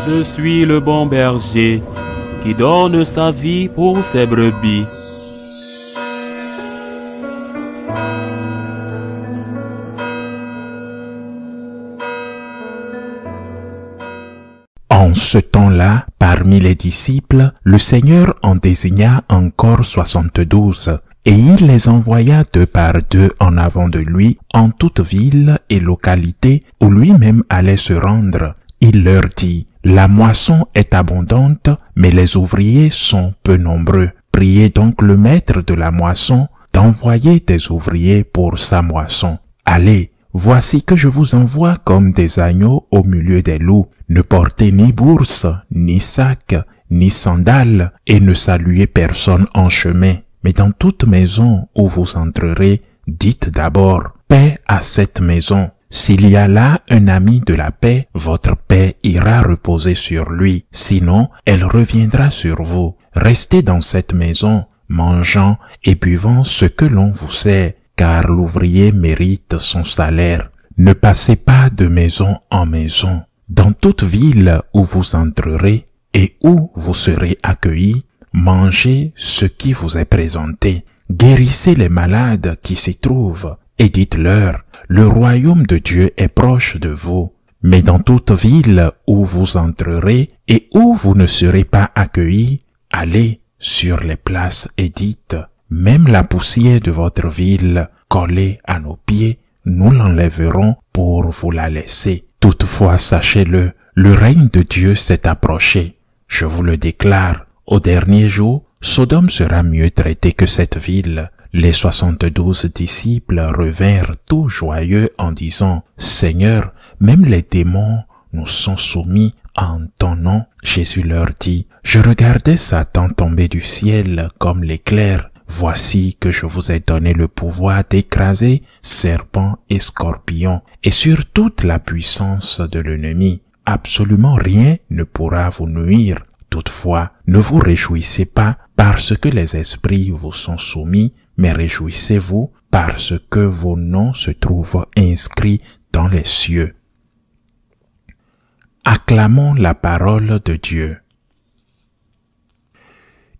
Je suis le bon berger qui donne sa vie pour ses brebis. En ce temps-là, parmi les disciples, le Seigneur en désigna encore 72, et il les envoya 2 par 2 en avant de lui en toute ville et localité où lui-même allait se rendre. Il leur dit: la moisson est abondante, mais les ouvriers sont peu nombreux. Priez donc le maître de la moisson d'envoyer des ouvriers pour sa moisson. Allez, voici que je vous envoie comme des agneaux au milieu des loups. Ne portez ni bourse, ni sac, ni sandales, et ne saluez personne en chemin. Mais dans toute maison où vous entrerez, dites d'abord: paix à cette maison. S'il y a là un ami de la paix, votre paix ira reposer sur lui. Sinon, elle reviendra sur vous. Restez dans cette maison, mangeant et buvant ce que l'on vous sert, car l'ouvrier mérite son salaire. Ne passez pas de maison en maison. Dans toute ville où vous entrerez et où vous serez accueillis, mangez ce qui vous est présenté. Guérissez les malades qui s'y trouvent et dites-leur: le royaume de Dieu est proche de vous. Mais dans toute ville où vous entrerez et où vous ne serez pas accueillis, allez sur les places et dites: même la poussière de votre ville collée à nos pieds, nous l'enlèverons pour vous la laisser. Toutefois, sachez-le, le règne de Dieu s'est approché. Je vous le déclare, au dernier jour, Sodome sera mieux traitée que cette ville. Les 72 disciples revinrent tout joyeux en disant: Seigneur, même les démons nous sont soumis en ton nom. Jésus leur dit: je regardais Satan tomber du ciel comme l'éclair. Voici que je vous ai donné le pouvoir d'écraser serpents et scorpions et sur toute la puissance de l'ennemi. Absolument rien ne pourra vous nuire. Toutefois, ne vous réjouissez pas parce que les esprits vous sont soumis, mais réjouissez-vous parce que vos noms se trouvent inscrits dans les cieux. Acclamons la parole de Dieu.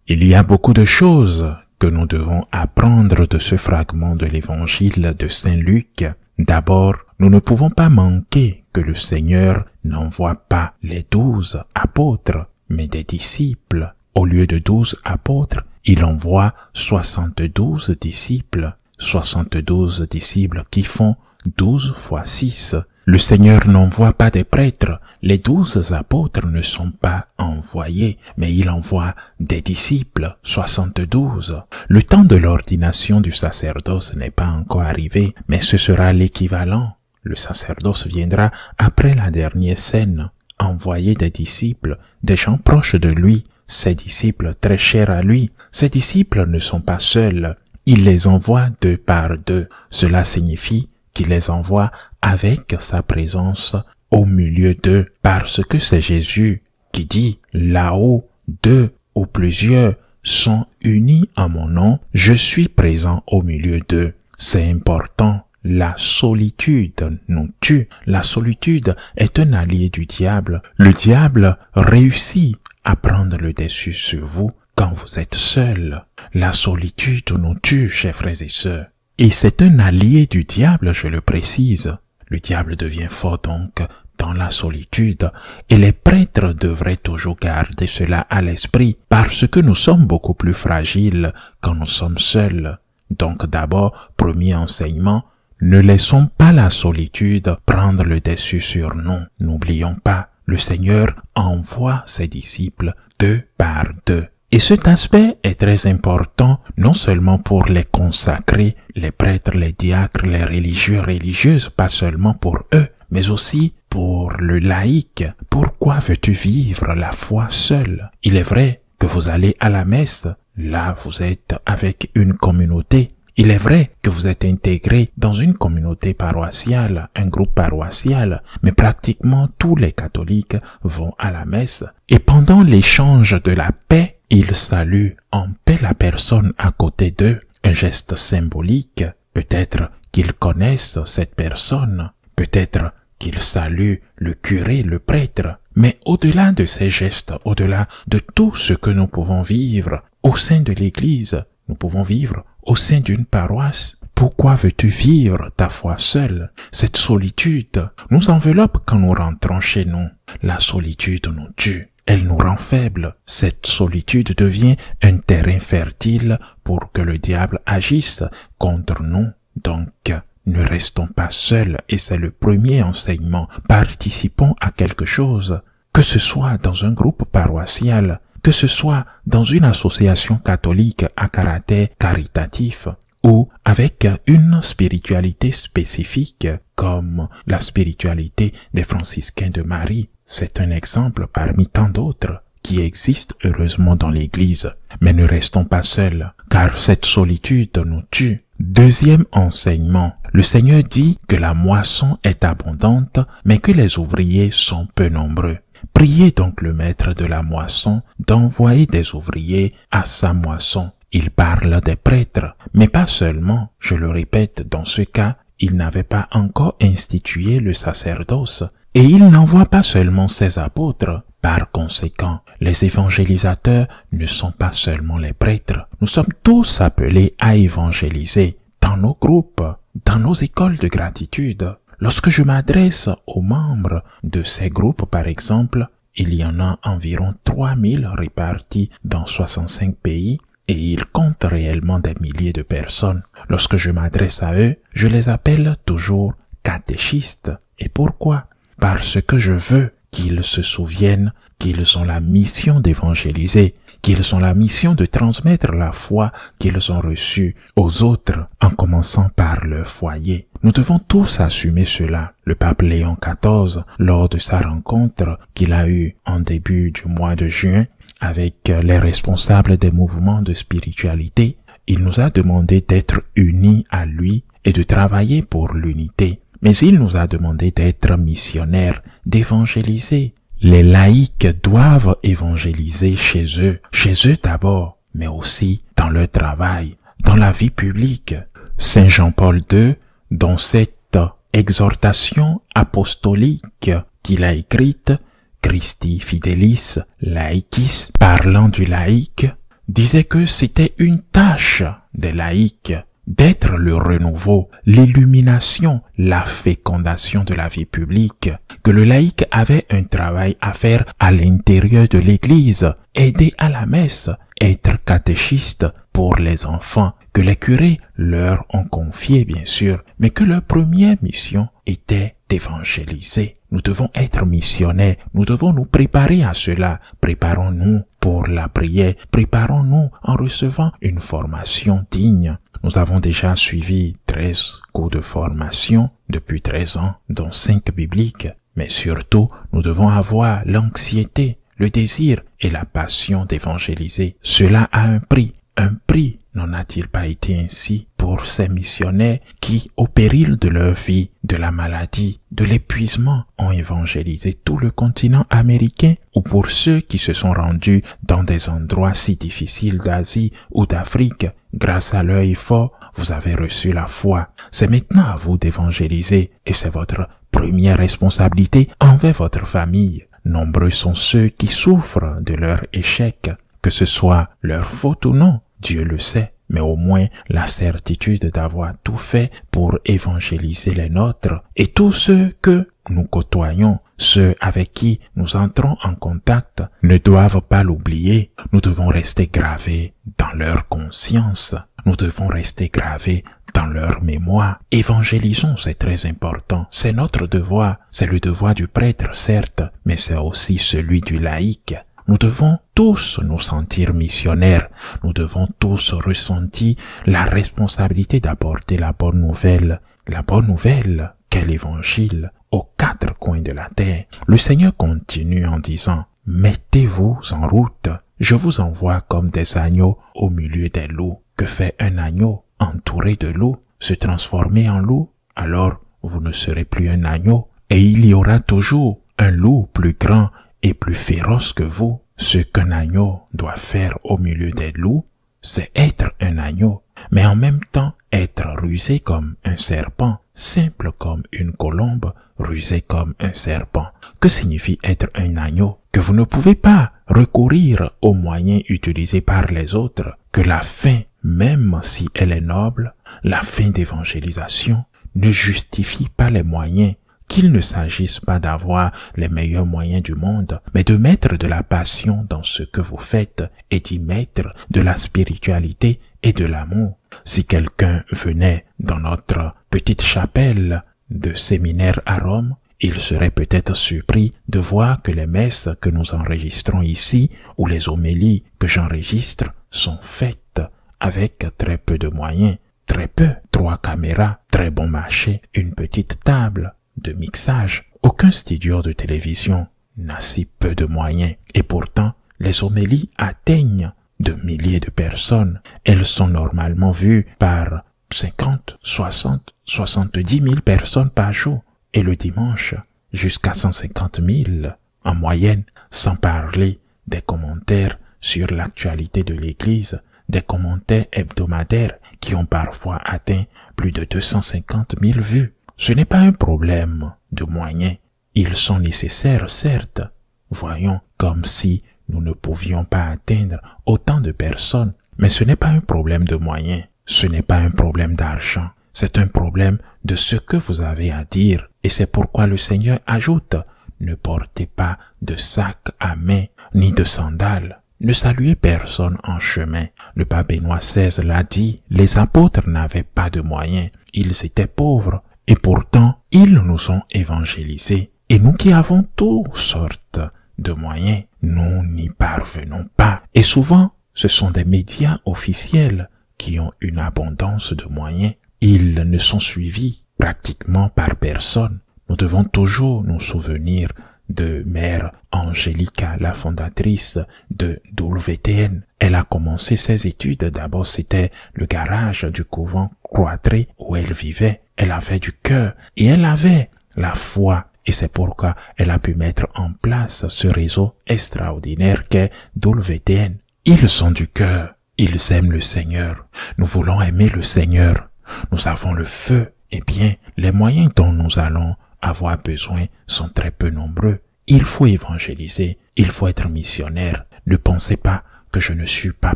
Il y a beaucoup de choses que nous devons apprendre de ce fragment de l'évangile de Saint Luc. D'abord, nous ne pouvons pas manquer que le Seigneur n'envoie pas les 12 apôtres, mais des disciples. Au lieu de 12 apôtres, il envoie 72 disciples. 72 disciples qui font 12 fois 6. Le Seigneur n'envoie pas des prêtres. Les 12 apôtres ne sont pas envoyés, mais il envoie des disciples, 72. Le temps de l'ordination du sacerdoce n'est pas encore arrivé, mais ce sera l'équivalent. Le sacerdoce viendra après la dernière scène. Envoyer des disciples, des gens proches de lui, ses disciples très chers à lui. Ces disciples ne sont pas seuls. Il les envoie 2 par 2. Cela signifie qu'il les envoie avec sa présence au milieu d'eux, parce que c'est Jésus qui dit: là où 2 ou plusieurs sont unis en mon nom, je suis présent au milieu d'eux. C'est important. La solitude nous tue. La solitude est un allié du diable. Le diable réussit à prendre le dessus sur vous quand vous êtes seul. La solitude nous tue, chers frères et sœurs. Et c'est un allié du diable, je le précise. Le diable devient fort donc dans la solitude, et les prêtres devraient toujours garder cela à l'esprit, parce que nous sommes beaucoup plus fragiles quand nous sommes seuls. Donc d'abord, premier enseignement, ne laissons pas la solitude prendre le dessus sur nous. N'oublions pas, le Seigneur envoie ses disciples 2 par 2. Et cet aspect est très important, non seulement pour les consacrés, les prêtres, les diacres, les religieux, religieuses, pas seulement pour eux, mais aussi pour le laïc. Pourquoi veux-tu vivre la foi seul? Il est vrai que vous allez à la messe, là vous êtes avec une communauté. Il est vrai que vous êtes intégré dans une communauté paroissiale, un groupe paroissial, mais pratiquement tous les catholiques vont à la messe. Et pendant l'échange de la paix, ils saluent en paix la personne à côté d'eux, un geste symbolique. Peut-être qu'ils connaissent cette personne, peut-être qu'ils saluent le curé, le prêtre, Mais au-delà de ces gestes, au-delà de tout ce que nous pouvons vivre au sein de l'Église, nous pouvons vivre au sein d'une paroisse. Pourquoi veux-tu vivre ta foi seule? Cette solitude nous enveloppe quand nous rentrons chez nous. La solitude nous tue. Elle nous rend faibles. Cette solitude devient un terrain fertile pour que le diable agisse contre nous. Donc, ne restons pas seuls et c'est le premier enseignement. Participons à quelque chose, que ce soit dans un groupe paroissial, que ce soit dans une association catholique à caractère caritatif ou avec une spiritualité spécifique comme la spiritualité des franciscains de Marie. C'est un exemple parmi tant d'autres qui existent heureusement dans l'Église. Mais ne restons pas seuls, car cette solitude nous tue. Deuxième enseignement, le Seigneur dit que la moisson est abondante, mais que les ouvriers sont peu nombreux. Priez donc le maître de la moisson d'envoyer des ouvriers à sa moisson. Il parle des prêtres, mais pas seulement. Je le répète, dans ce cas, il n'avait pas encore institué le sacerdoce. Et il n'envoie pas seulement ses apôtres. Par conséquent, les évangélisateurs ne sont pas seulement les prêtres. Nous sommes tous appelés à évangéliser dans nos groupes, dans nos écoles de gratitude. Lorsque je m'adresse aux membres de ces groupes, par exemple, il y en a environ 3000 répartis dans 65 pays et ils comptent réellement des milliers de personnes. Lorsque je m'adresse à eux, je les appelle toujours catéchistes. Et pourquoi? Parce que je veux qu'ils se souviennent qu'ils ont la mission d'évangéliser, qu'ils ont la mission de transmettre la foi qu'ils ont reçue aux autres, en commençant par leur foyer. Nous devons tous assumer cela. Le pape Léon XIV, lors de sa rencontre qu'il a eue en début du mois de juin avec les responsables des mouvements de spiritualité, il nous a demandé d'être unis à lui et de travailler pour l'unité. Mais il nous a demandé d'être missionnaires, d'évangéliser. Les laïcs doivent évangéliser chez eux d'abord, mais aussi dans leur travail, dans la vie publique. Saint Jean-Paul II, dans cette exhortation apostolique qu'il a écrite, Christi Fidelis Laicis, parlant du laïc, disait que c'était une tâche des laïcs d'être le renouveau, l'illumination, la fécondation de la vie publique, que le laïc avait un travail à faire à l'intérieur de l'Église, aider à la messe, être catéchiste pour les enfants, que les curés leur ont confié bien sûr, mais que leur première mission était d'évangéliser. Nous devons être missionnaires, nous devons nous préparer à cela. Préparons-nous pour la prière, préparons-nous en recevant une formation digne. Nous avons déjà suivi 13 cours de formation depuis 13 ans, dont 5 bibliques. Mais surtout, nous devons avoir l'anxiété, le désir et la passion d'évangéliser. Cela a un prix. Un prix n'en a-t-il pas été ainsi pour ces missionnaires qui, au péril de leur vie, de la maladie, de l'épuisement, ont évangélisé tout le continent américain, ou pour ceux qui se sont rendus dans des endroits si difficiles d'Asie ou d'Afrique, grâce à leur effort, vous avez reçu la foi. C'est maintenant à vous d'évangéliser et c'est votre première responsabilité envers votre famille. Nombreux sont ceux qui souffrent de leur échec, que ce soit leur faute ou non. Dieu le sait, mais au moins la certitude d'avoir tout fait pour évangéliser les nôtres et tous ceux que nous côtoyons, ceux avec qui nous entrons en contact, ne doivent pas l'oublier. Nous devons rester gravés dans leur conscience. Nous devons rester gravés dans leur mémoire. Évangélisons, c'est très important. C'est notre devoir. C'est le devoir du prêtre, certes, mais c'est aussi celui du laïc. Nous devons tous nous sentir missionnaires. Nous devons tous ressentir la responsabilité d'apporter la bonne nouvelle. La bonne nouvelle qu'est l'évangile aux 4 coins de la terre. Le Seigneur continue en disant, « Mettez-vous en route. Je vous envoie comme des agneaux au milieu des loups. » Que fait un agneau entouré de loups? Se transformer en loup? Alors vous ne serez plus un agneau. Et il y aura toujours un loup plus grand et plus féroce que vous. Ce qu'un agneau doit faire au milieu des loups, c'est être un agneau, mais en même temps être rusé comme un serpent, simple comme une colombe, rusé comme un serpent. que signifie être un agneau, que vous ne pouvez pas recourir aux moyens utilisés par les autres, que la fin, même si elle est noble, la fin d'évangélisation, ne justifie pas les moyens, qu'il ne s'agisse pas d'avoir les meilleurs moyens du monde, mais de mettre de la passion dans ce que vous faites et d'y mettre de la spiritualité et de l'amour. Si quelqu'un venait dans notre petite chapelle de séminaire à Rome, il serait peut-être surpris de voir que les messes que nous enregistrons ici ou les homélies que j'enregistre sont faites avec très peu de moyens, très peu, 3 caméras, très bon marché, une petite table de mixage. Aucun studio de télévision n'a si peu de moyens et pourtant les homélies atteignent de milliers de personnes. Elles sont normalement vues par 50, 60, 70 000 personnes par jour et le dimanche jusqu'à 150 000 en moyenne, sans parler des commentaires sur l'actualité de l'Église, des commentaires hebdomadaires qui ont parfois atteint plus de 250 000 vues. Ce n'est pas un problème de moyens. Ils sont nécessaires, certes. Voyons, comme si nous ne pouvions pas atteindre autant de personnes. Mais ce n'est pas un problème de moyens. Ce n'est pas un problème d'argent. C'est un problème de ce que vous avez à dire. Et c'est pourquoi le Seigneur ajoute, ne portez pas de sac à main, ni de sandales. Ne saluez personne en chemin. Le pape Benoît XVI l'a dit, les apôtres n'avaient pas de moyens. Ils étaient pauvres. Et pourtant, ils nous ont évangélisés. Et nous qui avons toutes sortes de moyens, nous n'y parvenons pas. Et souvent, ce sont des médias officiels qui ont une abondance de moyens. Ils ne sont suivis pratiquement par personne. Nous devons toujours nous souvenir de Mère Angélica, la fondatrice de WTN. Elle a commencé ses études. D'abord, c'était le garage du couvent cloîtré où elle vivait. Elle avait du cœur et elle avait la foi. Et c'est pourquoi elle a pu mettre en place ce réseau extraordinaire qu'est WTN. Ils sont du cœur. Ils aiment le Seigneur. Nous voulons aimer le Seigneur. Nous avons le feu. Eh bien, les moyens dont nous allons avoir besoin sont très peu nombreux. Il faut évangéliser. Il faut être missionnaire. Ne pensez pas que je ne suis pas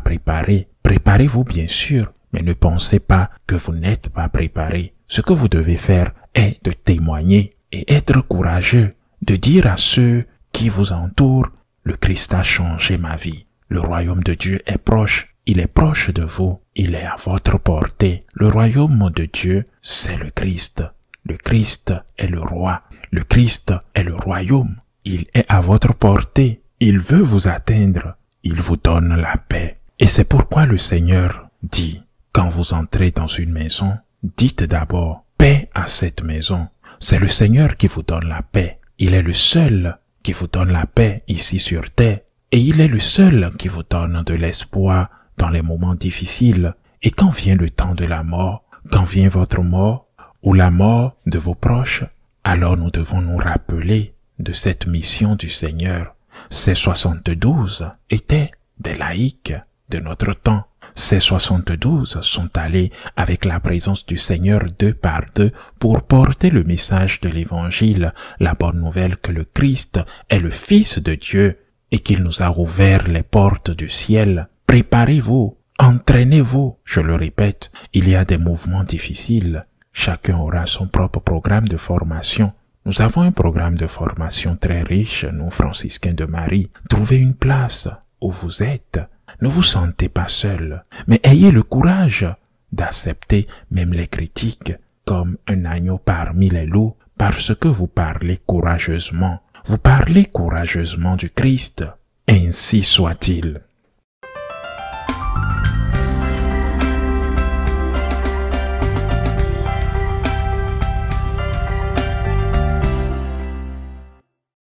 préparé. Préparez-vous bien sûr, mais ne pensez pas que vous n'êtes pas préparé. Ce que vous devez faire est de témoigner et être courageux, de dire à ceux qui vous entourent, le Christ a changé ma vie. Le royaume de Dieu est proche. Il est proche de vous. Il est à votre portée. Le royaume de Dieu, c'est le Christ. Le Christ est le roi. Le Christ est le royaume. Il est à votre portée. Il veut vous atteindre. Il vous donne la paix. Et c'est pourquoi le Seigneur dit, quand vous entrez dans une maison, dites d'abord, paix à cette maison. C'est le Seigneur qui vous donne la paix. Il est le seul qui vous donne la paix ici sur terre. Et il est le seul qui vous donne de l'espoir dans les moments difficiles. Et quand vient le temps de la mort, quand vient votre mort, ou la mort de vos proches, alors nous devons nous rappeler de cette mission du Seigneur. Ces 72 étaient des laïcs de notre temps. Ces 72 sont allés avec la présence du Seigneur 2 par 2 pour porter le message de l'Évangile, la bonne nouvelle que le Christ est le Fils de Dieu et qu'il nous a ouvert les portes du ciel. Préparez-vous, entraînez-vous. Je le répète, il y a des mouvements difficiles. Chacun aura son propre programme de formation. Nous avons un programme de formation très riche, nous franciscains de Marie. Trouvez une place où vous êtes. Ne vous sentez pas seul, mais ayez le courage d'accepter même les critiques comme un agneau parmi les loups parce que vous parlez courageusement. Vous parlez courageusement du Christ. Ainsi soit-il.